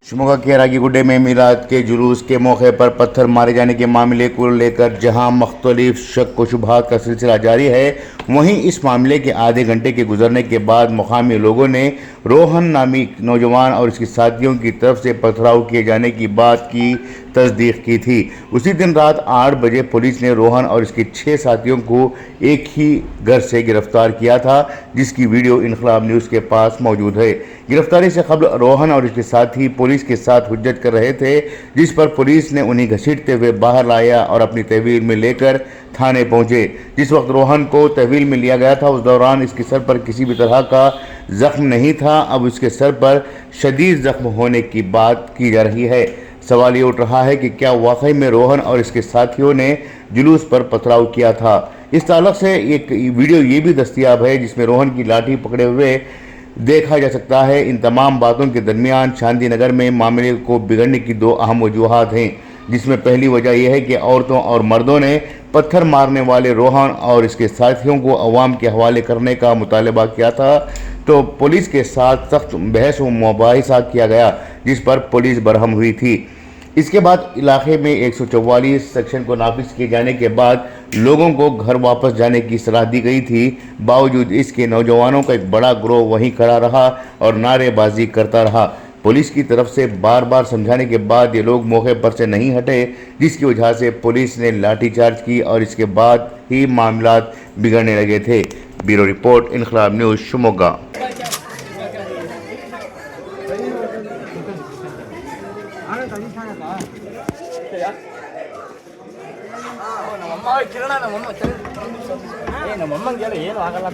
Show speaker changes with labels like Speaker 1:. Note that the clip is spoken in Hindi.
Speaker 1: शिमोगा के रागीगुड्डे में मिलाद के जुलूस के मौके पर पत्थर मारे जाने के मामले को लेकर जहां मुख्तलिफ शक व शुबहात का सिलसिला जारी है, वहीं इस मामले के आधे घंटे के गुजरने के बाद मुकामी लोगों ने रोहन नामी नौजवान और इसके साथियों की तरफ से पथराव किए जाने की बात की तस्दीक की थी। उसी दिन रात 8 बजे पुलिस ने रोहन और इसके 6 साथियों को एक ही घर से गिरफ्तार किया था, जिसकी वीडियो इनकलाब न्यूज़ के पास मौजूद है। गिरफ्तारी से कबल रोहन और इसके साथी पुलिस के साथ हुज्जत कर रहे थे, जिस पर पुलिस ने उन्हें घसीटते हुए बाहर लाया और अपनी तहवील में लेकर थाने पहुंचे। जिस वक्त रोहन को तहवील में लिया गया था, उस दौरान इसके सर पर किसी भी तरह का जख्म नहीं था। अब इसके सर पर शदीद जख्म होने की बात की जा रही है। सवाल ये उठ रहा है कि क्या वाकई में रोहन और इसके साथियों ने जुलूस पर पथराव किया था। इस ताल्लुक से एक वीडियो ये भी दस्तयाब है जिसमें रोहन की लाठी पकड़े हुए देखा जा सकता है। इन तमाम बातों के दरमियान शांति नगर में मामले को बिगड़ने की 2 अहम वजूहात हैं, जिसमें पहली वजह यह है कि औरतों और मर्दों ने पत्थर मारने वाले रोहन और इसके साथियों को अवाम के हवाले करने का मुतालबा किया था, तो पुलिस के साथ सख्त बहस व मुबाहिसा किया गया, जिस पर पुलिस बरहम हुई थी। इसके बाद इलाके में 144 सेक्शन को नाफिज किए जाने के बाद लोगों को घर वापस जाने की सलाह दी गई थी। बावजूद इसके नौजवानों का एक बड़ा गिरोह वहीं खड़ा रहा और नारेबाजी करता रहा। पुलिस की तरफ से बार बार समझाने के बाद ये लोग मौके पर से नहीं हटे, जिसकी वजह से पुलिस ने लाठीचार्ज की और इसके बाद ही मामला बिगड़ने लगे थे। ब्यूरो रिपोर्ट, इनकलाब न्यूज़, शिमोगा।
Speaker 2: ನಮ್ಮ ಕಿರಣ ನಮ್ಮಮ್ಮ ಏನು ಆಗಲ್ಲ.